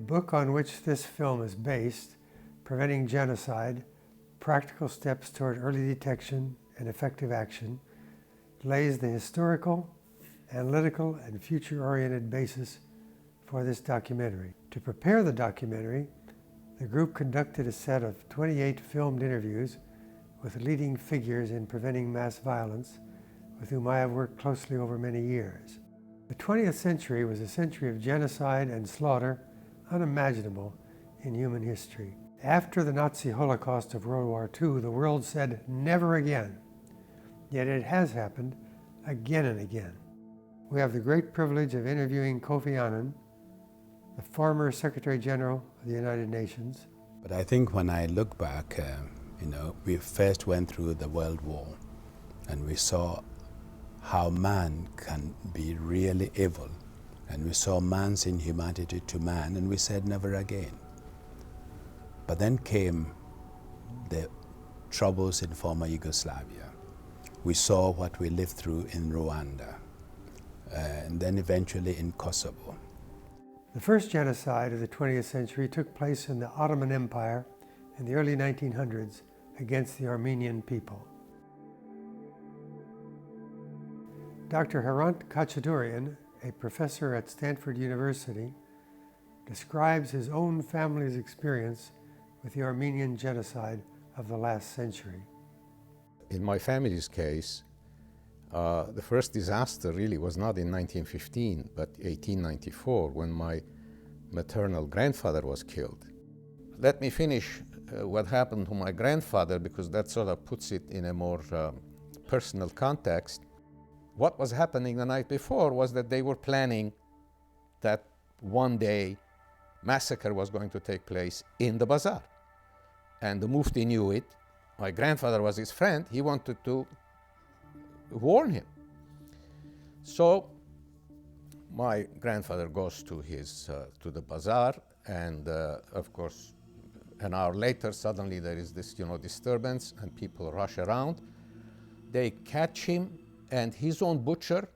book on which this film is based, Preventing Genocide, Practical Steps Toward Early Detection and Effective Action, lays the historical, analytical, and future-oriented basis for this documentary. To prepare the documentary, the group conducted a set of 28 filmed interviews with leading figures in preventing mass violence, with whom I have worked closely over many years. The 20th century was a century of genocide and slaughter unimaginable in human history. After the Nazi Holocaust of World War II, the world said never again. Yet it has happened again and again. We have the great privilege of interviewing Kofi Annan, the former Secretary General of the United Nations. But I think when I look back, we first went through the World War and we saw how man can be really evil. And we saw man's inhumanity to man, and we said never again. But then came the troubles in former Yugoslavia. We saw what we lived through in Rwanda, and then eventually in Kosovo. The first genocide of the 20th century took place in the Ottoman Empire in the early 1900s against the Armenian people. Dr. Hrant Khachaturian, a professor at Stanford University, describes his own family's experience with the Armenian genocide of the last century. In my family's case, the first disaster really was not in 1915, but 1894, when my maternal grandfather was killed. Let me finish what happened to my grandfather, because that sort of puts it in a more personal context. What was happening the night before was that they were planning that one day massacre was going to take place in the bazaar. And the Mufti knew it. My grandfather was his friend. He wanted to warn him. So my grandfather goes to to the bazaar, and of course, an hour later, suddenly there is this disturbance, and people rush around. They catch him, and his own butcher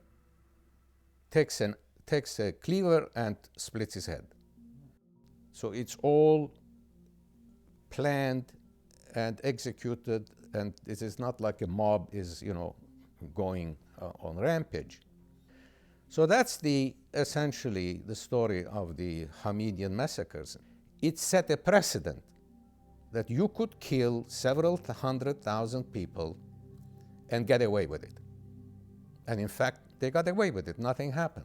takes a cleaver and splits his head. So it's all planned and executed, and it is not like a mob is, going on rampage. So that's essentially the story of the Hamidian massacres. It set a precedent that you could kill several 100,000 people and get away with it. And in fact, they got away with it. Nothing happened.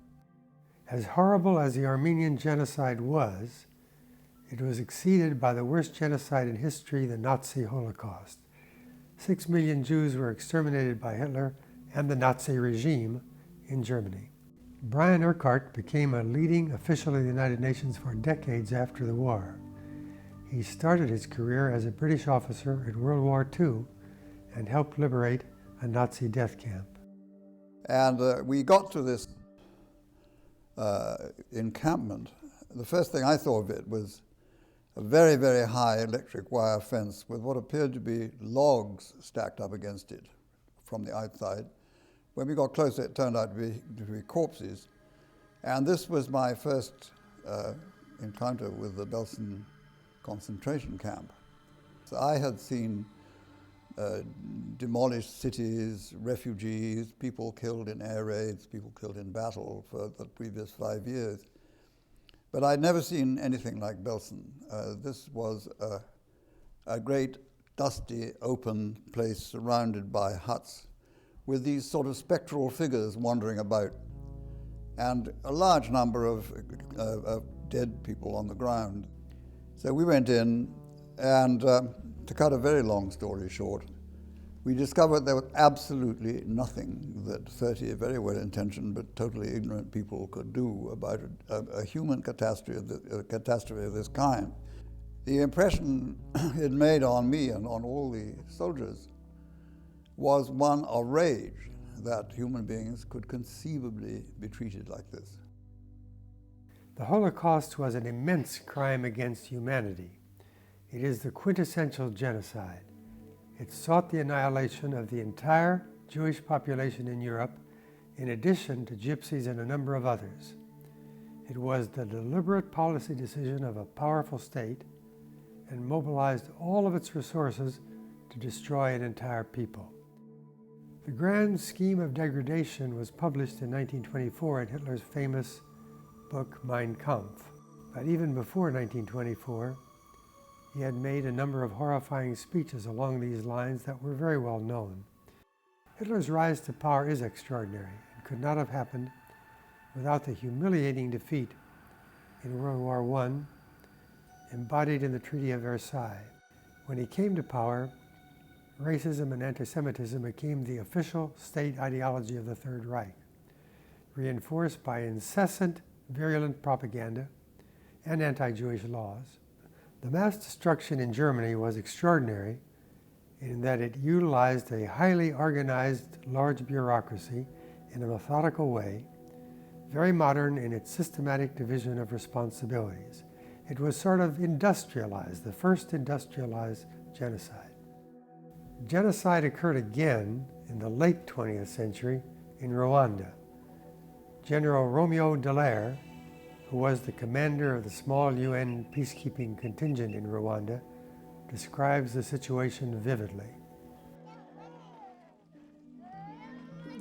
As horrible as the Armenian genocide was, it was exceeded by the worst genocide in history, the Nazi Holocaust. 6 million Jews were exterminated by Hitler and the Nazi regime in Germany. Brian Urquhart became a leading official of the United Nations for decades after the war. He started his career as a British officer in World War II and helped liberate a Nazi death camp. And we got to this encampment. The first thing I saw of it was a very, very high electric wire fence with what appeared to be logs stacked up against it from the outside. When we got closer, it turned out to be corpses. And this was my first encounter with the Belsen concentration camp. So I had seen demolished cities, refugees, people killed in air raids, people killed in battle for the previous 5 years. But I'd never seen anything like Belsen. This was a great, dusty, open place surrounded by huts with these sort of spectral figures wandering about, and a large number of dead people on the ground. So we went in, and to cut a very long story short, we discovered there was absolutely nothing that 30 very well-intentioned but totally ignorant people could do about a human catastrophe of this kind. The impression it made on me and on all the soldiers was one of rage that human beings could conceivably be treated like this. The Holocaust was an immense crime against humanity. It is the quintessential genocide. It sought the annihilation of the entire Jewish population in Europe, in addition to gypsies and a number of others. It was the deliberate policy decision of a powerful state and mobilized all of its resources to destroy an entire people. The grand scheme of degradation was published in 1924 in Hitler's famous book Mein Kampf. But even before 1924, he had made a number of horrifying speeches along these lines that were very well known. Hitler's rise to power is extraordinary and could not have happened without the humiliating defeat in World War I, embodied in the Treaty of Versailles. When he came to power, racism and anti-Semitism became the official state ideology of the Third Reich, reinforced by incessant virulent propaganda and anti-Jewish laws. The mass destruction in Germany was extraordinary in that it utilized a highly organized large bureaucracy in a methodical way, very modern in its systematic division of responsibilities. It was sort of industrialized, the first industrialized genocide. Genocide occurred again in the late 20th century in Rwanda. General Romeo Dallaire, who was the commander of the small UN peacekeeping contingent in Rwanda, describes the situation vividly.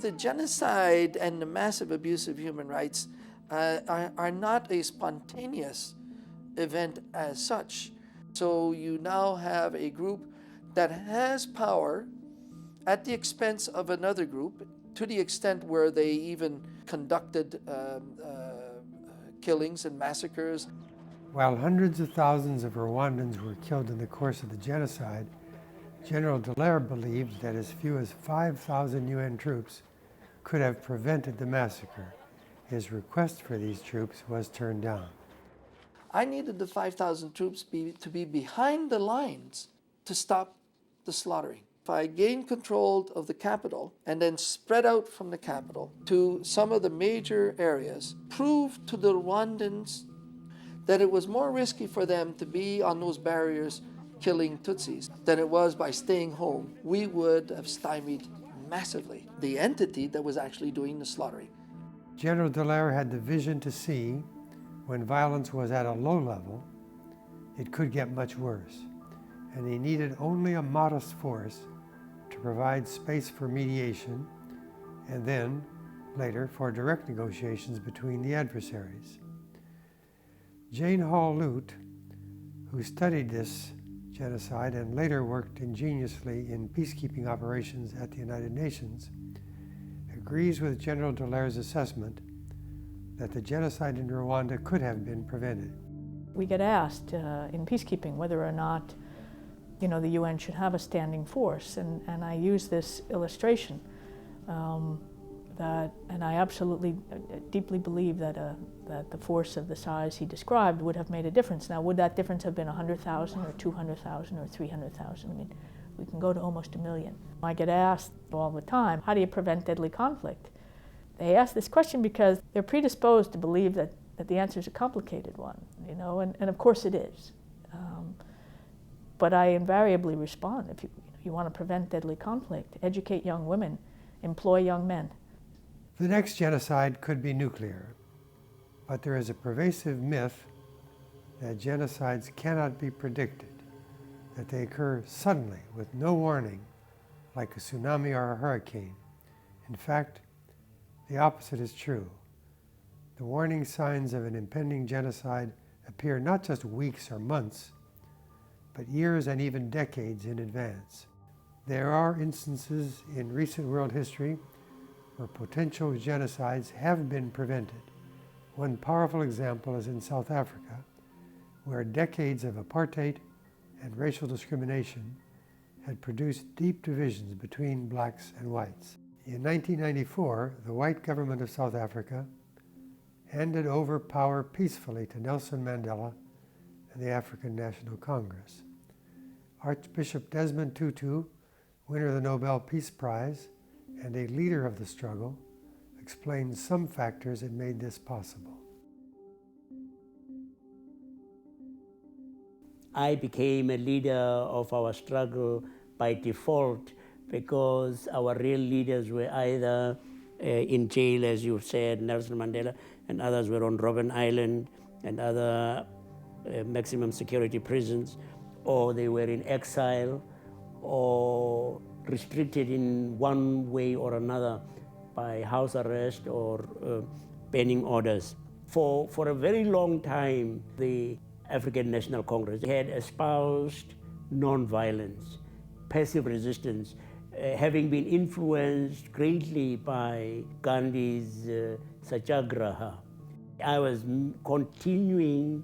The genocide and the massive abuse of human rights are not a spontaneous event as such. So you now have a group that has power at the expense of another group, to the extent where they even conducted killings and massacres. While hundreds of thousands of Rwandans were killed in the course of the genocide, General Dallaire believed that as few as 5,000 UN troops could have prevented the massacre. His request for these troops was turned down. I needed the 5,000 troops to be behind the lines to stop the slaughtering. If I gained control of the capital and then spread out from the capital to some of the major areas, proved to the Rwandans that it was more risky for them to be on those barriers killing Tutsis than it was by staying home, we would have stymied massively the entity that was actually doing the slaughtering. General Dallaire had the vision to see, when violence was at a low level, it could get much worse, and he needed only a modest force to provide space for mediation and then, later, for direct negotiations between the adversaries. Jane Hall Lute, who studied this genocide and later worked ingeniously in peacekeeping operations at the United Nations, agrees with General Dallaire's assessment that the genocide in Rwanda could have been prevented. We get asked in peacekeeping whether or not the UN should have a standing force, and I use this illustration and I absolutely deeply believe that the force of the size he described would have made a difference. Now, would that difference have been 100,000 or 200,000 or 300,000? I mean, we can go to almost 1 million. I get asked all the time, how do you prevent deadly conflict? They ask this question because they're predisposed to believe that the answer is a complicated one, and of course it is. But I invariably respond, if you want to prevent deadly conflict, educate young women, employ young men. The next genocide could be nuclear, but there is a pervasive myth that genocides cannot be predicted, that they occur suddenly with no warning, like a tsunami or a hurricane. In fact, the opposite is true. The warning signs of an impending genocide appear not just weeks or months, but years and even decades in advance. There are instances in recent world history where potential genocides have been prevented. One powerful example is in South Africa, where decades of apartheid and racial discrimination had produced deep divisions between blacks and whites. In 1994, the white government of South Africa handed over power peacefully to Nelson Mandela and the African National Congress. Archbishop Desmond Tutu, winner of the Nobel Peace Prize and a leader of the struggle, explained some factors that made this possible. I became a leader of our struggle by default because our real leaders were either in jail, as you've said, Nelson Mandela, and others were on Robben Island and other maximum security prisons, or they were in exile or restricted in one way or another by house arrest or banning orders. For a very long time, the African National Congress had espoused non-violence, passive resistance, having been influenced greatly by Gandhi's Satyagraha. I was continuing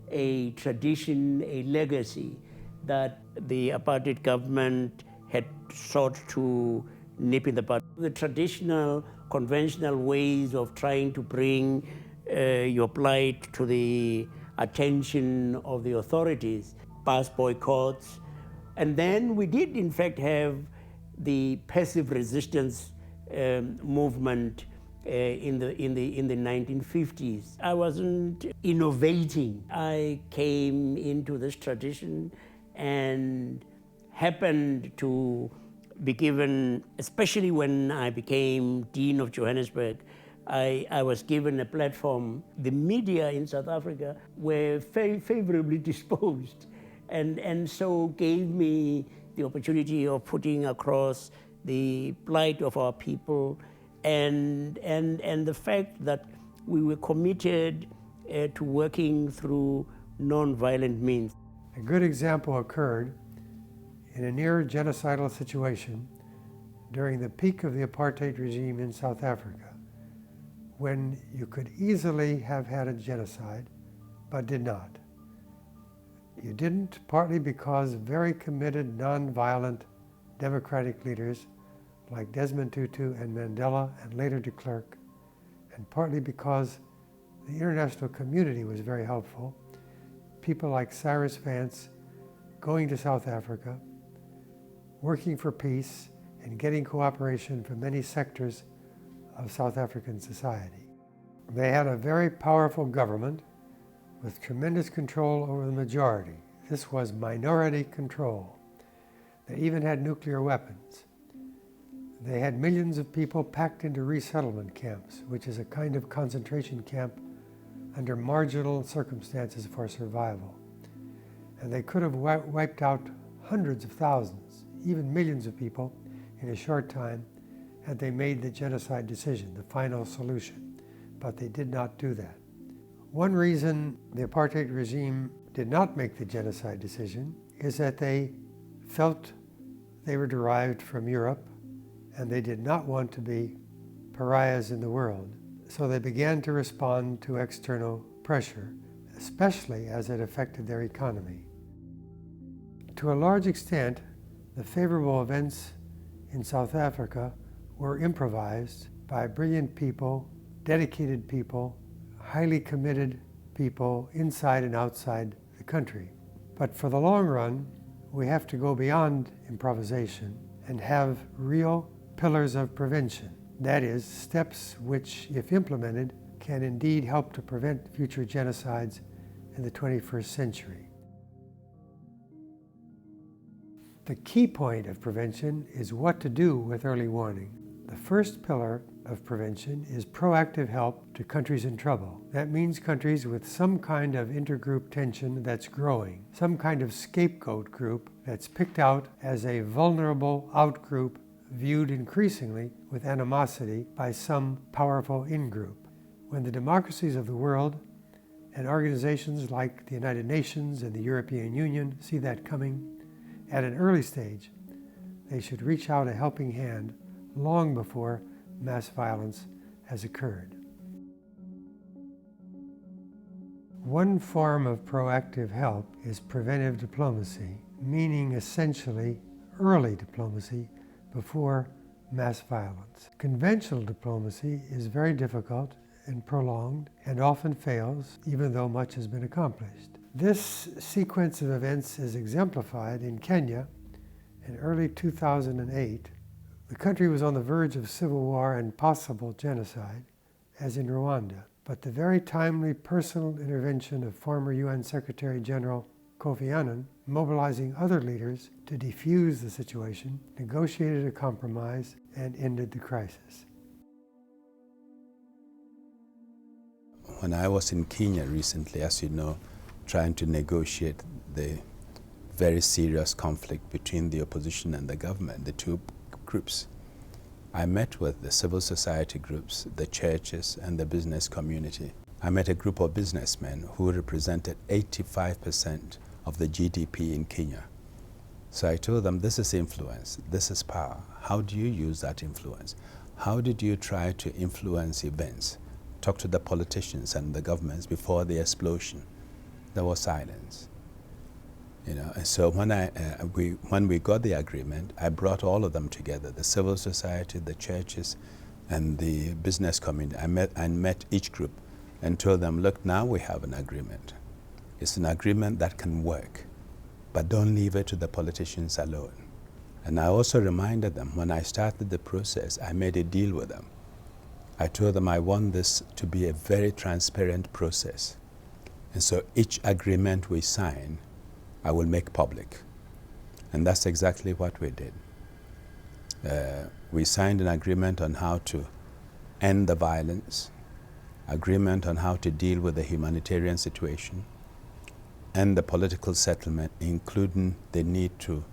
a tradition, a legacy that the apartheid government had sought to nip in the bud. The traditional, conventional ways of trying to bring your plight to the attention of the authorities, past boycotts, and then we did in fact have the passive resistance movement in the 1950s. I wasn't innovating. I came into this tradition and happened to be given, especially when I became Dean of Johannesburg, I was given a platform. The media in South Africa were very favorably disposed and so gave me the opportunity of putting across the plight of our people and the fact that we were committed to working through non-violent means. A good example occurred in a near genocidal situation during the peak of the apartheid regime in South Africa, when you could easily have had a genocide, but did not. You didn't, partly because very committed, non-violent democratic leaders like Desmond Tutu and Mandela and later de Klerk, and partly because the international community was very helpful. People like Cyrus Vance going to South Africa, working for peace, and getting cooperation from many sectors of South African society. They had a very powerful government with tremendous control over the majority. This was minority control. They even had nuclear weapons. They had millions of people packed into resettlement camps, which is a kind of concentration camp under marginal circumstances for survival. And they could have wiped out hundreds of thousands, even millions of people in a short time had they made the genocide decision, the final solution. But they did not do that. One reason the apartheid regime did not make the genocide decision is that they felt they were derived from Europe and they did not want to be pariahs in the world. So they began to respond to external pressure, especially as it affected their economy. To a large extent, the favorable events in South Africa were improvised by brilliant people, dedicated people, highly committed people inside and outside the country. But for the long run, we have to go beyond improvisation and have real pillars of prevention. That is, steps which, if implemented, can indeed help to prevent future genocides in the 21st century. The key point of prevention is what to do with early warning. The first pillar of prevention is proactive help to countries in trouble. That means countries with some kind of intergroup tension that's growing, some kind of scapegoat group that's picked out as a vulnerable outgroup viewed increasingly with animosity by some powerful in-group. When the democracies of the world and organizations like the United Nations and the European Union see that coming at an early stage, they should reach out a helping hand long before mass violence has occurred. One form of proactive help is preventive diplomacy, meaning essentially early diplomacy before mass violence. Conventional diplomacy is very difficult and prolonged and often fails, even though much has been accomplished. This sequence of events is exemplified in Kenya in early 2008. The country was on the verge of civil war and possible genocide, as in Rwanda. But the very timely personal intervention of former UN Secretary General Kofi Annan, mobilizing other leaders to defuse the situation, negotiated a compromise and ended the crisis. when I was in Kenya recently, as you know, trying to negotiate the very serious conflict between the opposition and the government, the two groups, I met with the civil society groups, the churches, and the business community. I met a group of businessmen who represented 85% of the GDP in Kenya. So I told them, this is influence, this is power. How do you use that influence? How did you try to influence events? Talk to the politicians and the governments before the explosion. There was silence. And so when we got the agreement, I brought all of them together, the civil society, the churches, and the business community. I met each group and told them, look, now we have an agreement. It's an agreement that can work, but don't leave it to the politicians alone. And I also reminded them, when I started the process, I made a deal with them. I told them I want this to be a very transparent process. And so each agreement we sign, I will make public. And that's exactly what we did. We signed an agreement on how to end the violence, agreement on how to deal with the humanitarian situation, and the political settlement, including the need to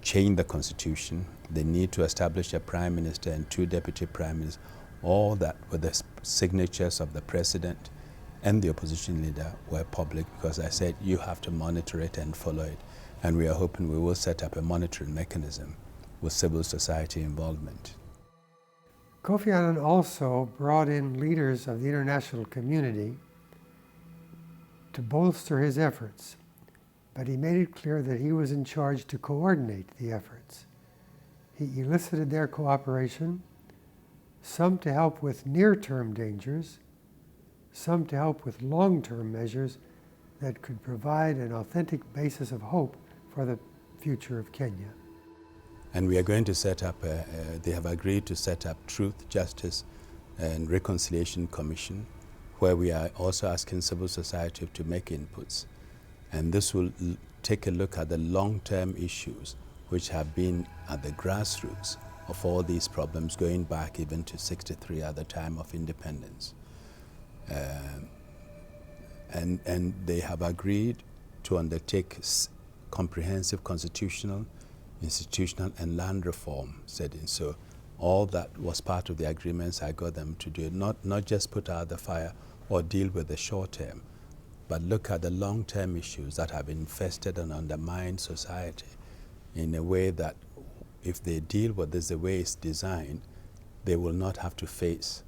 change the constitution, the need to establish a prime minister and 2 deputy prime ministers, all that with the signatures of the president and the opposition leader were public, because I said you have to monitor it and follow it. And we are hoping we will set up a monitoring mechanism with civil society involvement. Kofi Annan also brought in leaders of the international community to bolster his efforts, but he made it clear that he was in charge to coordinate the efforts. He elicited their cooperation, some to help with near-term dangers, some to help with long-term measures that could provide an authentic basis of hope for the future of Kenya. And we are going to set up, they have agreed to set up Truth, Justice, and Reconciliation Commission, where we are also asking civil society to make inputs. And this will take a look at the long-term issues which have been at the grassroots of all these problems, going back even to '63 at the time of independence. And they have agreed to undertake comprehensive constitutional, institutional, and land reform setting. So all that was part of the agreements I got them to do, not just put out the fire or deal with the short term, but look at the long-term issues that have infested and undermined society in a way that if they deal with this the way it's designed, they will not have to face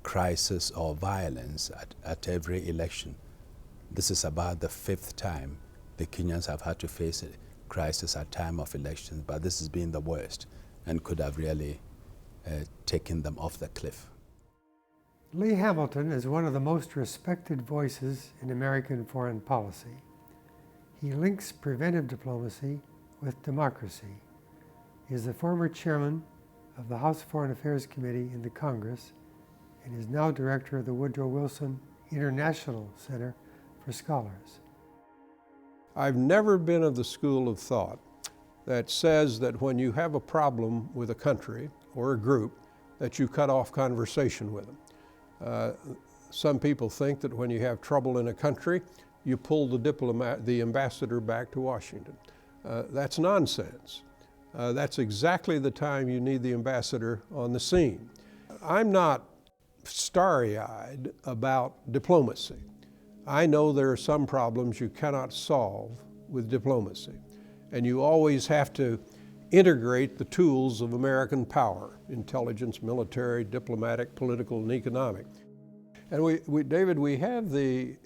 crisis or violence at every election. This is about the 5th time the Kenyans have had to face a crisis at time of elections, but this has been the worst and could have really taken them off the cliff. Lee Hamilton is one of the most respected voices in American foreign policy. He links preventive diplomacy with democracy. He is the former chairman of the House Foreign Affairs Committee in the Congress and is now director of the Woodrow Wilson International Center for Scholars. I've never been of the school of thought that says that when you have a problem with a country or a group, that you cut off conversation with them. Some people think that when you have trouble in a country, you pull the ambassador back to Washington. That's nonsense. That's exactly the time you need the ambassador on the scene. I'm not starry-eyed about diplomacy. I know there are some problems you cannot solve with diplomacy, and you always have to integrate the tools of American power: intelligence, military, diplomatic, political, and economic. And David, we have the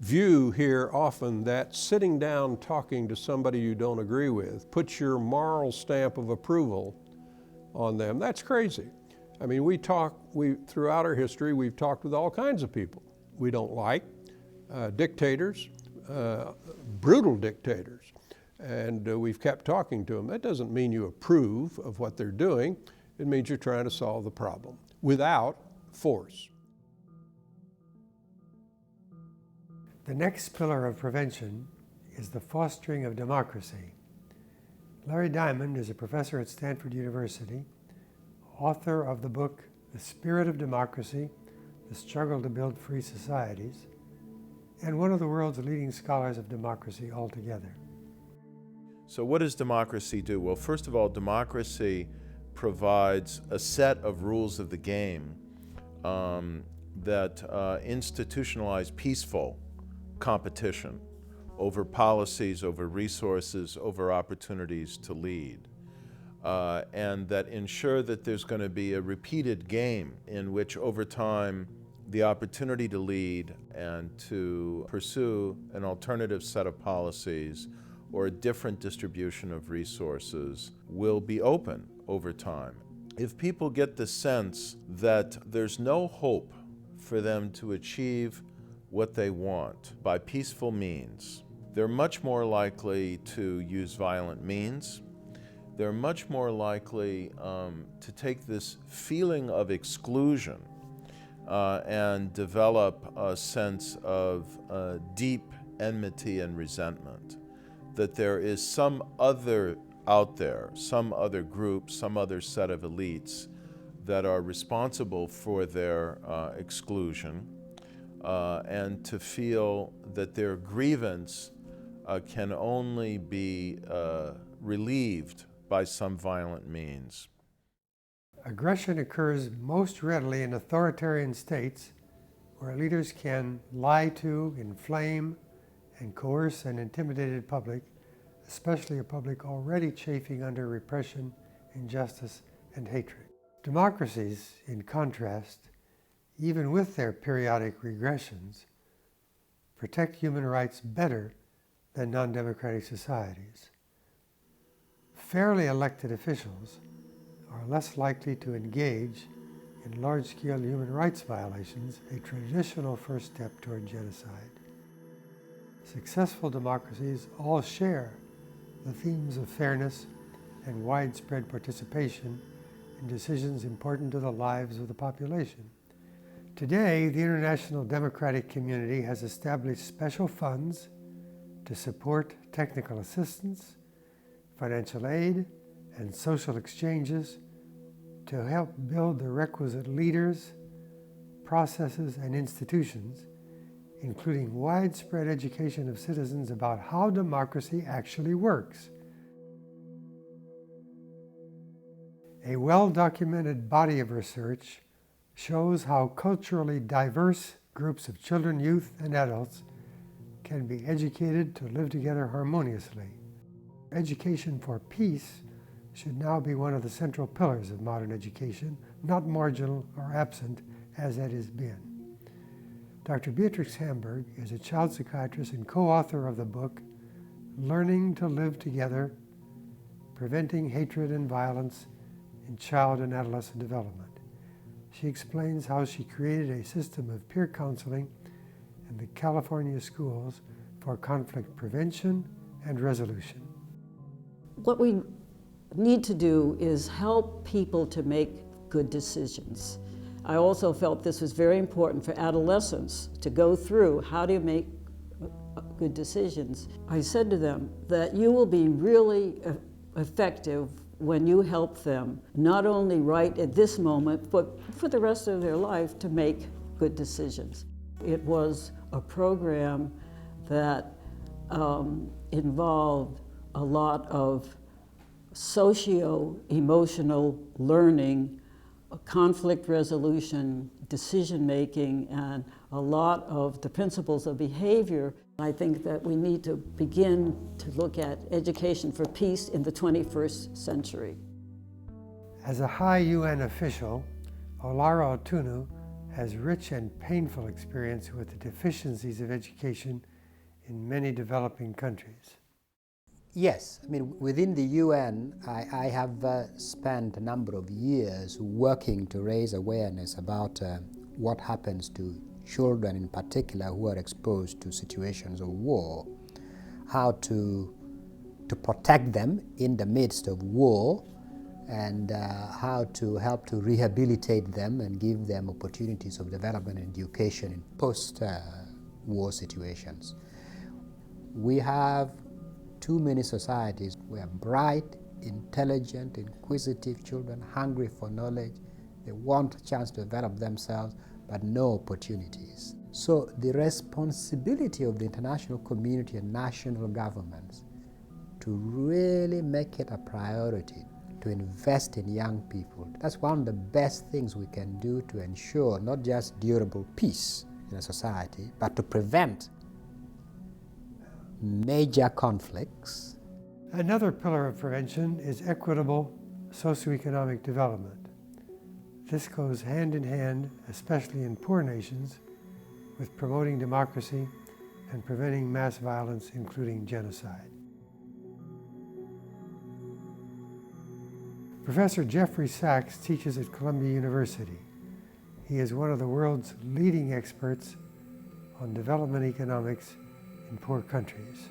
view here often that sitting down talking to somebody you don't agree with puts your moral stamp of approval on them. That's crazy. I mean, throughout our history, we've talked with all kinds of people we don't like, dictators, brutal dictators. And we've kept talking to them. That doesn't mean you approve of what they're doing. It means you're trying to solve the problem without force. The next pillar of prevention is the fostering of democracy. Larry Diamond is a professor at Stanford University, author of the book, The Spirit of Democracy, the struggle to build free societies, and one of the world's leading scholars of democracy altogether. So what does democracy do? Well, first of all, democracy provides a set of rules of the game that institutionalize peaceful competition over policies, over resources, over opportunities to lead. And that ensure that there's going to be a repeated game in which over time the opportunity to lead and to pursue an alternative set of policies or a different distribution of resources will be open over time. If people get the sense that there's no hope for them to achieve what they want by peaceful means, they're much more likely to use violent means. They're much more likely to take this feeling of exclusion and develop a sense of deep enmity and resentment, that there is some other out there, some other group, some other set of elites that are responsible for their exclusion, and to feel that their grievance can only be relieved by some violent means. Aggression occurs most readily in authoritarian states where leaders can lie to, inflame, and coerce an intimidated public, especially a public already chafing under repression, injustice, and hatred. Democracies, in contrast, even with their periodic regressions, protect human rights better than non-democratic societies. Fairly elected officials are less likely to engage in large-scale human rights violations, a traditional first step toward genocide. Successful democracies all share the themes of fairness and widespread participation in decisions important to the lives of the population. Today, the international democratic community has established special funds to support technical assistance, financial aid, and social exchanges to help build the requisite leaders, processes, and institutions, including widespread education of citizens about how democracy actually works. A well-documented body of research shows how culturally diverse groups of children, youth, and adults can be educated to live together harmoniously. Education for peace should now be one of the central pillars of modern education, not marginal or absent as it has been. Dr. Eric Hamburg is a child psychiatrist and co-author of the book, Learning to Live Together, Preventing Hatred and Violence in Child and Adolescent Development. She explains how she created a system of peer counseling in the California schools for conflict prevention and resolution. What we need to do is help people to make good decisions. I also felt this was very important for adolescents to go through how do you make good decisions. I said to them that you will be really effective when you help them, not only right at this moment, but for the rest of their life to make good decisions. It was a program that involved a lot of socio-emotional learning, conflict resolution, decision-making, and a lot of the principles of behavior. I think that we need to begin to look at education for peace in the 21st century. As a high UN official, Olara Otunu has rich and painful experience with the deficiencies of education in many developing countries. Yes, I mean, within the UN, I have spent a number of years working to raise awareness about what happens to children in particular who are exposed to situations of war, how to protect them in the midst of war, and how to help to rehabilitate them and give them opportunities of development and education in post-war situations. We have too many societies where bright, intelligent, inquisitive children, hungry for knowledge, they want a chance to develop themselves, but no opportunities. So the responsibility of the international community and national governments to really make it a priority to invest in young people. That's one of the best things we can do to ensure not just durable peace in a society, but to prevent major conflicts. Another pillar of prevention is equitable socioeconomic development. This goes hand in hand, especially in poor nations, with promoting democracy and preventing mass violence, including genocide. Professor Jeffrey Sachs teaches at Columbia University. He is one of the world's leading experts on development economics in poor countries.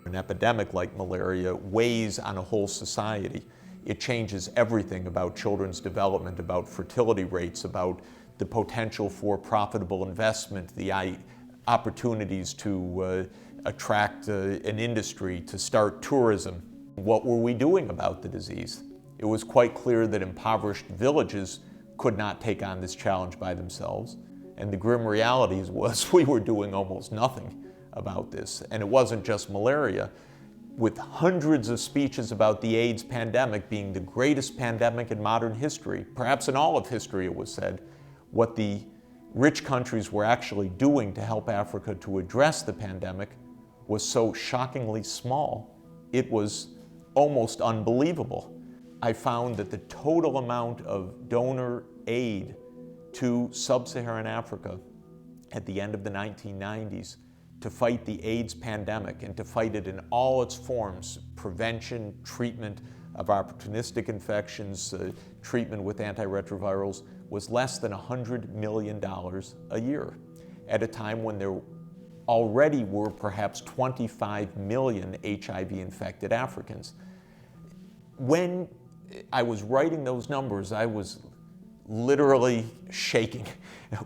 An epidemic like malaria weighs on a whole society. It changes everything about children's development, about fertility rates, about the potential for profitable investment, the opportunities to attract an industry, to start tourism. What were we doing about the disease? It was quite clear that impoverished villages could not take on this challenge by themselves. And the grim reality was we were doing almost nothing about this. And it wasn't just malaria. With hundreds of speeches about the AIDS pandemic being the greatest pandemic in modern history, perhaps in all of history it was said, what the rich countries were actually doing to help Africa to address the pandemic was so shockingly small, it was almost unbelievable. I found that the total amount of donor aid to sub-Saharan Africa at the end of the 1990s to fight the AIDS pandemic and to fight it in all its forms, prevention, treatment of opportunistic infections, treatment with antiretrovirals, was less than $100 million a year at a time when there already were perhaps 25 million HIV-infected Africans. When I was writing those numbers, I was literally shaking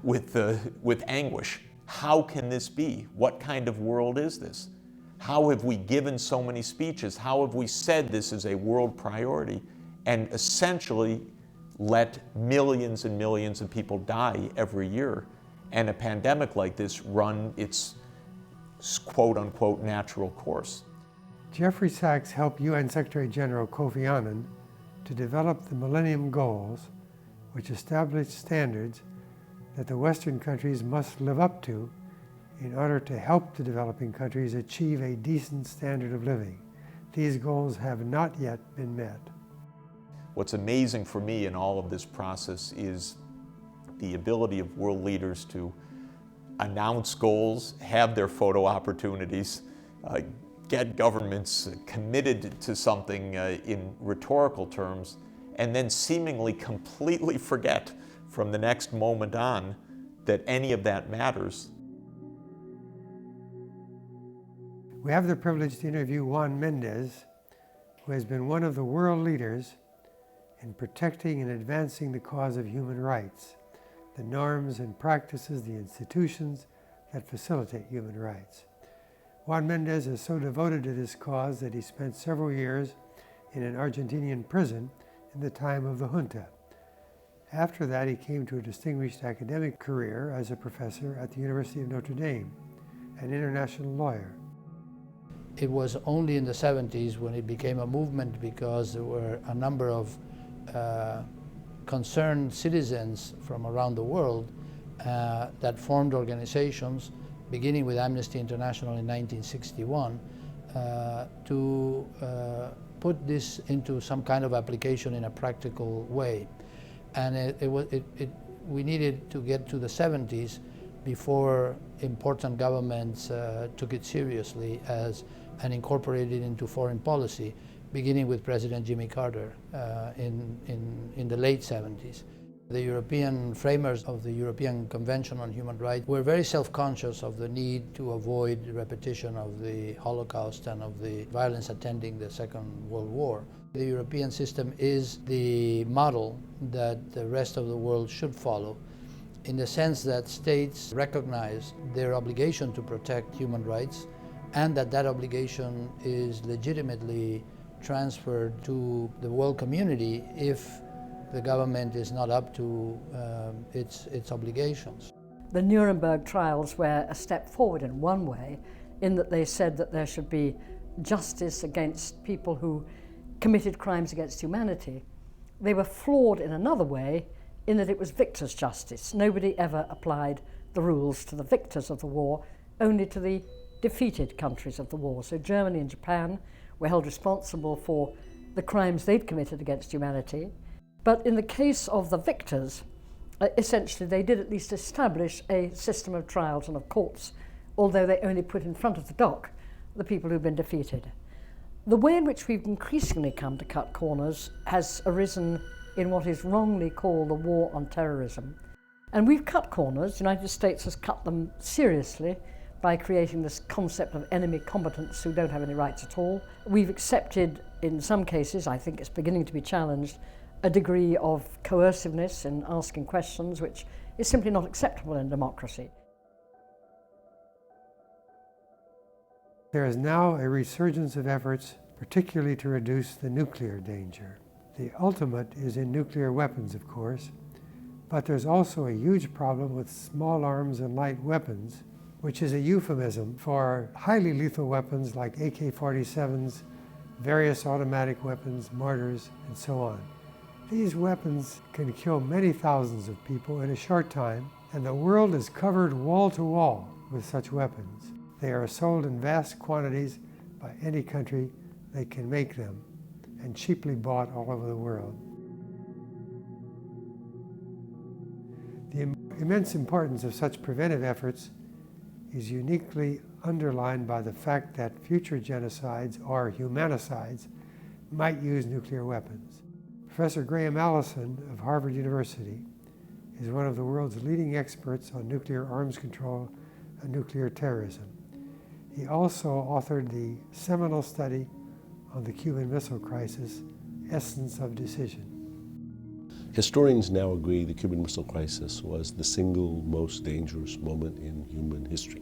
with anguish. How can this be? What kind of world is this? How have we given so many speeches? How have we said this is a world priority and essentially let millions and millions of people die every year, and a pandemic like this run its quote-unquote natural course? Jeffrey Sachs helped UN Secretary General Kofi Annan to develop the Millennium Goals, which established standards that the Western countries must live up to in order to help the developing countries achieve a decent standard of living. These goals have not yet been met. What's amazing for me in all of this process is the ability of world leaders to announce goals, have their photo opportunities, get governments committed to something in rhetorical terms, and then seemingly completely forget from the next moment on that any of that matters. We have the privilege to interview Juan Mendez, who has been one of the world leaders in protecting and advancing the cause of human rights, the norms and practices, the institutions that facilitate human rights. Juan Mendez is so devoted to this cause that he spent several years in an Argentinian prison in the time of the junta. After that, he came to a distinguished academic career as a professor at the University of Notre Dame, an international lawyer. It was only in the 70s when it became a movement, because there were a number of concerned citizens from around the world that formed organizations, beginning with Amnesty International in 1961, to put this into some kind of application in a practical way. And we needed to get to the 70s before important governments took it seriously and incorporated it into foreign policy, beginning with President Jimmy Carter in the late 70s. The European framers of the European Convention on Human Rights were very self-conscious of the need to avoid repetition of the Holocaust and of the violence attending the Second World War. The European system is the model that the rest of the world should follow, in the sense that states recognize their obligation to protect human rights, and that obligation is legitimately transferred to the world community if the government is not up to its obligations. The Nuremberg trials were a step forward in one way, in that they said that there should be justice against people who committed crimes against humanity. They were flawed in another way, in that it was victors' justice. Nobody ever applied the rules to the victors of the war, only to the defeated countries of the war. So Germany and Japan were held responsible for the crimes they'd committed against humanity. But in the case of the victors, essentially they did at least establish a system of trials and of courts, although they only put in front of the dock the people who've been defeated. The way in which we've increasingly come to cut corners has arisen in what is wrongly called the war on terrorism. And we've cut corners. The United States has cut them seriously by creating this concept of enemy combatants who don't have any rights at all. We've accepted, in some cases, I think it's beginning to be challenged, a degree of coerciveness in asking questions, which is simply not acceptable in democracy. There is now a resurgence of efforts, particularly to reduce the nuclear danger. The ultimate is in nuclear weapons, of course, but there's also a huge problem with small arms and light weapons, which is a euphemism for highly lethal weapons like AK-47s, various automatic weapons, mortars, and so on. These weapons can kill many thousands of people in a short time, and the world is covered wall to wall with such weapons. They are sold in vast quantities by any country that can make them, and cheaply bought all over the world. The immense importance of such preventive efforts is uniquely underlined by the fact that future genocides or humanicides might use nuclear weapons. Professor Graham Allison of Harvard University is one of the world's leading experts on nuclear arms control and nuclear terrorism. He also authored the seminal study on the Cuban Missile Crisis, Essence of Decision. Historians now agree the Cuban Missile Crisis was the single most dangerous moment in human history.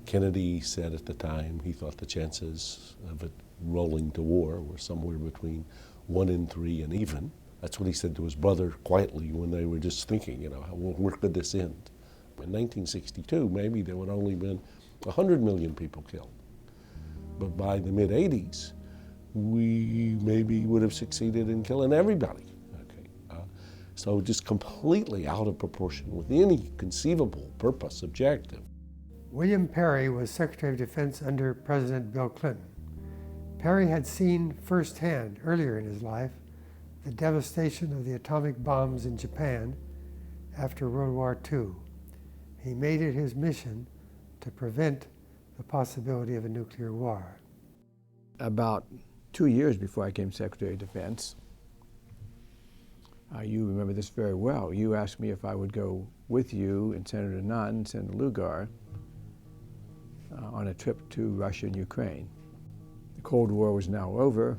Kennedy said at the time he thought the chances of it rolling to war were somewhere between 1 in 3 and even. That's what he said to his brother quietly when they were just thinking, where could this end? In 1962, maybe there would only been 100 million people killed. But by the mid-'80s, we maybe would have succeeded in killing everybody. So just completely out of proportion with any conceivable purpose, objective. William Perry was Secretary of Defense under President Bill Clinton. Perry had seen firsthand, earlier in his life, the devastation of the atomic bombs in Japan after World War II. He made it his mission to prevent the possibility of a nuclear war. About 2 years before I became Secretary of Defense, you remember this very well, you asked me if I would go with you and Senator Annan and Senator Lugar on a trip to Russia and Ukraine. The Cold War was now over,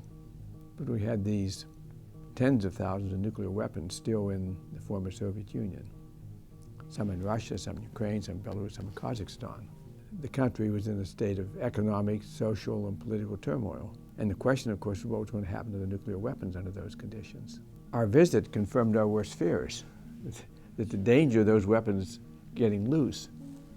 but we had these tens of thousands of nuclear weapons still in the former Soviet Union. Some in Russia, some in Ukraine, some in Belarus, some in Kazakhstan. The country was in a state of economic, social, and political turmoil. And the question, of course, was what was going to happen to the nuclear weapons under those conditions. Our visit confirmed our worst fears, that the danger of those weapons getting loose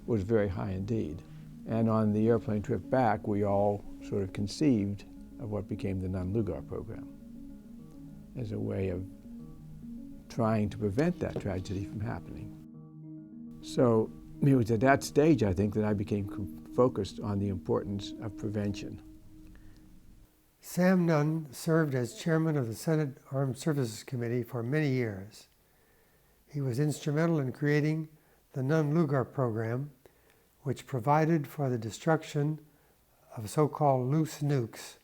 was very high indeed. And on the airplane trip back, we all sort of conceived of what became the Annan-Lugar program as a way of trying to prevent that tragedy from happening. So it was at that stage, I think, that I became focused on the importance of prevention. Sam Nunn served as chairman of the Senate Armed Services Committee for many years. He was instrumental in creating the Annan-Lugar program, which provided for the destruction of so-called loose nukes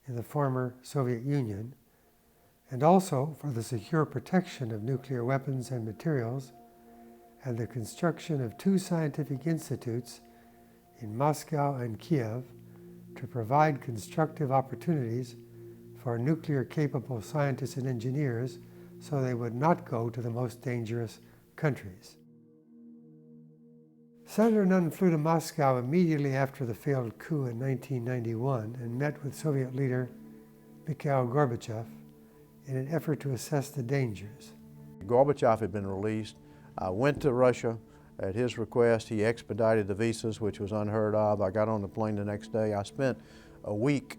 in the former Soviet Union, and also for the secure protection of nuclear weapons and materials, and the construction of 2 scientific institutes in Moscow and Kiev to provide constructive opportunities for nuclear-capable scientists and engineers so they would not go to the most dangerous countries. Senator Nunn flew to Moscow immediately after the failed coup in 1991 and met with Soviet leader Mikhail Gorbachev in an effort to assess the dangers. Gorbachev had been released. I went to Russia at his request. He expedited the visas, which was unheard of. I got on the plane the next day. I spent a week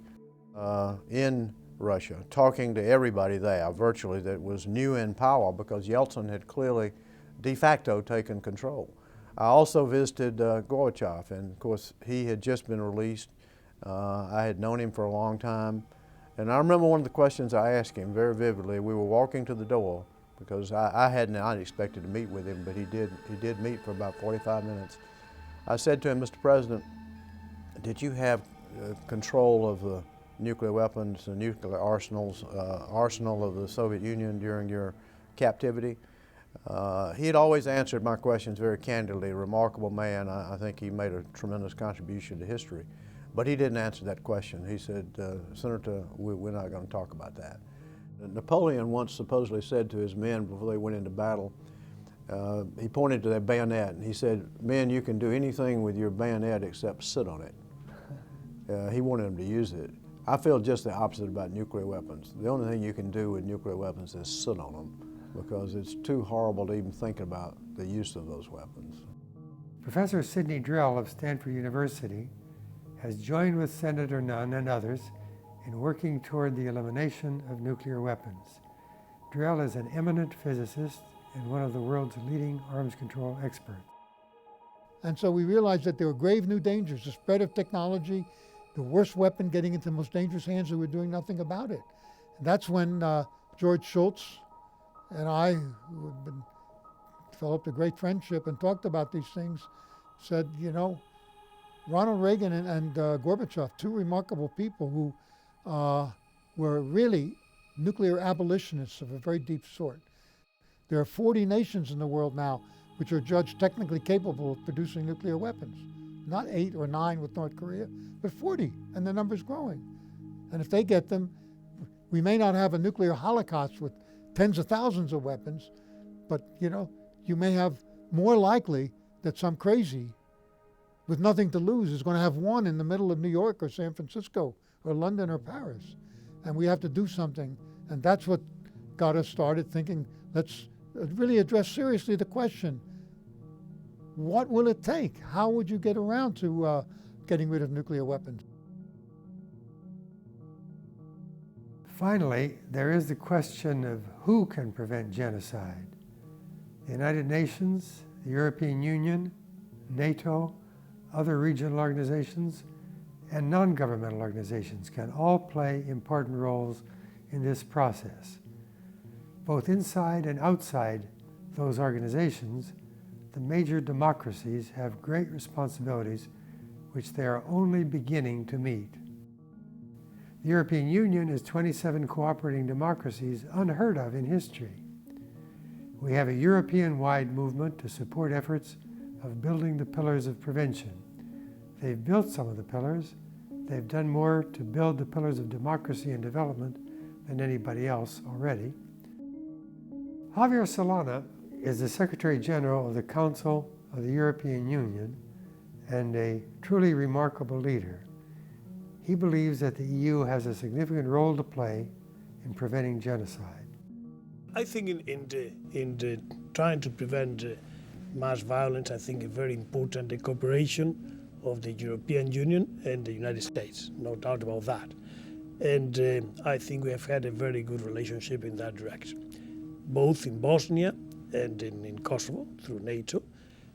in Russia talking to everybody there virtually that was new in power, because Yeltsin had clearly de facto taken control. I also visited Gorbachev, and of course he had just been released. I had known him for a long time, and I remember one of the questions I asked him very vividly. We were walking to the door, because I had not expected to meet with him, but he did meet for about 45 minutes. I said to him, Mr. President, did you have control of the nuclear weapons, the nuclear arsenal of the Soviet Union during your captivity? He had always answered my questions very candidly. A remarkable man. I think he made a tremendous contribution to history. But he didn't answer that question. He said, Senator, we're not going to talk about that. Napoleon once supposedly said to his men before they went into battle, he pointed to their bayonet and he said, men, you can do anything with your bayonet except sit on it. He wanted them to use it. I feel just the opposite about nuclear weapons. The only thing you can do with nuclear weapons is sit on them, because it's too horrible to even think about the use of those weapons. Professor Sidney Drell of Stanford University has joined with Senator Nunn and others in working toward the elimination of nuclear weapons. Drell is an eminent physicist and one of the world's leading arms control experts. And so we realized that there were grave new dangers, the spread of technology, the worst weapon getting into the most dangerous hands, and we were doing nothing about it. And that's when George Shultz and I, who had developed a great friendship and talked about these things, said, you know, Ronald Reagan and Gorbachev, two remarkable people who were really nuclear abolitionists of a very deep sort. There are 40 nations in the world now which are judged technically capable of producing nuclear weapons. Not 8 or 9 with North Korea, but 40, and the number's growing. And if they get them, we may not have a nuclear holocaust with tens of thousands of weapons, but you know, you may have more likely that some crazy with nothing to lose is going to have one in the middle of New York or San Francisco or London or Paris. And we have to do something. And that's what got us started thinking, let's really address seriously the question, what will it take? How would you get around to getting rid of nuclear weapons? Finally, there is the question of who can prevent genocide. The United Nations, the European Union, NATO, other regional organizations, and non-governmental organizations can all play important roles in this process. Both inside and outside those organizations, the major democracies have great responsibilities which they are only beginning to meet. The European Union is 27 cooperating democracies, unheard of in history. We have a European-wide movement to support efforts of building the pillars of prevention. They've built some of the pillars. They've done more to build the pillars of democracy and development than anybody else already. Javier Solana is the Secretary General of the Council of the European Union and a truly remarkable leader. He believes that the EU has a significant role to play in preventing genocide. I think in trying to prevent mass violence, I think it's very important the cooperation of the European Union and the United States, no doubt about that. And I think we have had a very good relationship in that direction, both in Bosnia and in Kosovo through NATO.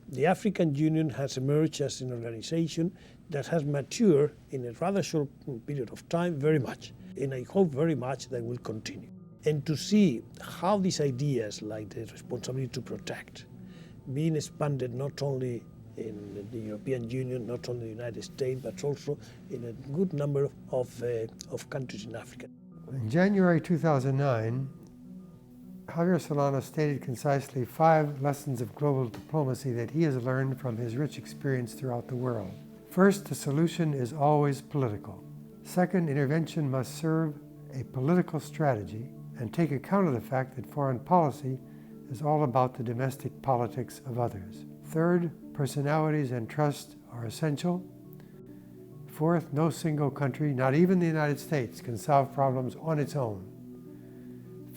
The African Union has emerged as an organization that has matured in a rather short period of time very much. And I hope very much that will continue. And to see how these ideas like the responsibility to protect being expanded not only in the European Union, not only the United States, but also in a good number of countries in Africa. In January 2009, Javier Solana stated concisely 5 lessons of global diplomacy that he has learned from his rich experience throughout the world. First, the solution is always political. Second, intervention must serve a political strategy and take account of the fact that foreign policy is all about the domestic politics of others. Third, personalities and trust are essential. Fourth, no single country, not even the United States, can solve problems on its own.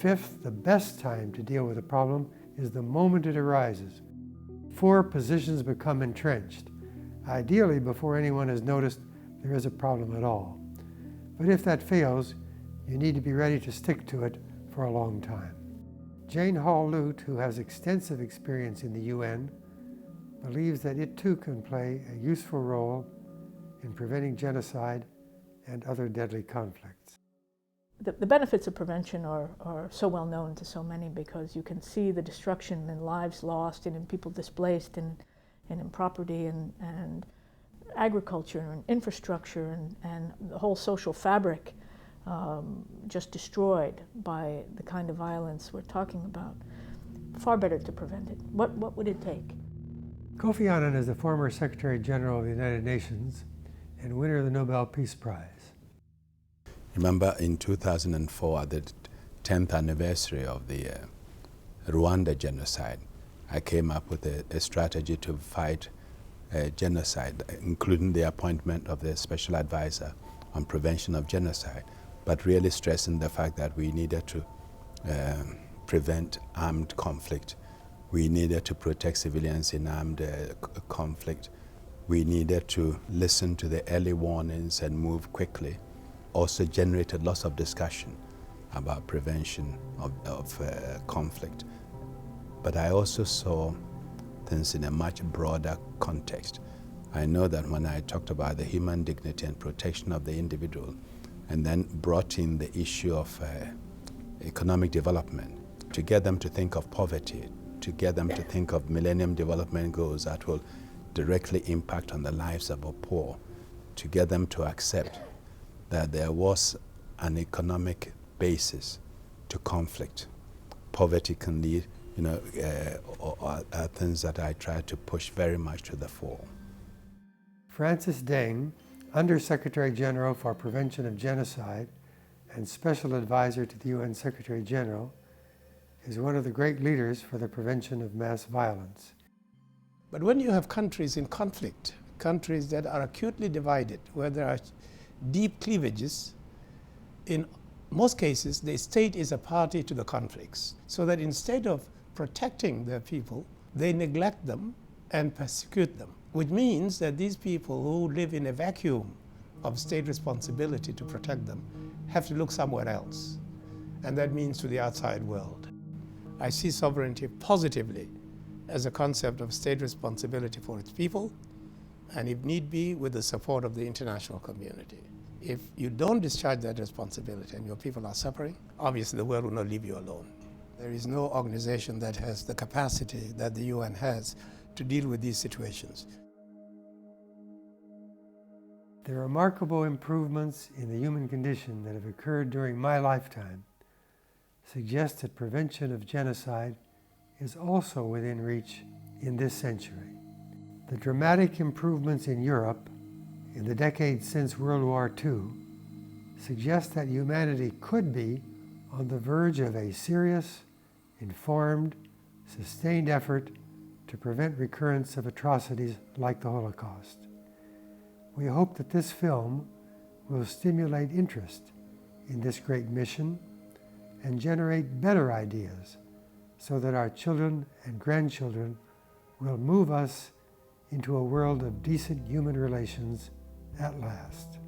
Fifth, the best time to deal with a problem is the moment it arises. 4, positions become entrenched, ideally before anyone has noticed there is a problem at all. But if that fails, you need to be ready to stick to it for a long time. Jane Hall-Lute, who has extensive experience in the UN, believes that it too can play a useful role in preventing genocide and other deadly conflicts. The benefits of prevention are so well known to so many because you can see the destruction and lives lost and in people displaced and in property and agriculture and infrastructure and the whole social fabric just destroyed by the kind of violence we're talking about. Far better to prevent it. What would it take? Kofi Annan is the former Secretary General of the United Nations and winner of the Nobel Peace Prize. Remember in 2004, at the 10th anniversary of the Rwanda genocide, I came up with a strategy to fight genocide, including the appointment of the Special Advisor on Prevention of Genocide, but really stressing the fact that we needed to prevent armed conflict. We needed to protect civilians in armed conflict. We needed to listen to the early warnings and move quickly. Also generated lots of discussion about prevention of conflict. But I also saw things in a much broader context. I know that when I talked about the human dignity and protection of the individual, and then brought in the issue of economic development, to get them to think of poverty, to get them to think of Millennium Development Goals that will directly impact on the lives of the poor, to get them to accept that there was an economic basis to conflict. Poverty can lead, are things that I try to push very much to the fore. Francis Deng, Under-Secretary General for Prevention of Genocide and Special Advisor to the UN Secretary General, is one of the great leaders for the prevention of mass violence. But when you have countries in conflict, countries that are acutely divided, where there are deep cleavages, in most cases the state is a party to the conflicts, so that instead of protecting their people, they neglect them and persecute them, which means that these people who live in a vacuum of state responsibility to protect them have to look somewhere else, and that means to the outside world. I see sovereignty positively as a concept of state responsibility for its people, and if need be, with the support of the international community. If you don't discharge that responsibility and your people are suffering, obviously the world will not leave you alone. There is no organization that has the capacity that the UN has to deal with these situations. The remarkable improvements in the human condition that have occurred during my lifetime suggest that prevention of genocide is also within reach in this century. The dramatic improvements in Europe in the decades since World War II suggest that humanity could be on the verge of a serious, informed, sustained effort to prevent recurrence of atrocities like the Holocaust. We hope that this film will stimulate interest in this great mission and generate better ideas so that our children and grandchildren will move us into a world of decent human relations at last.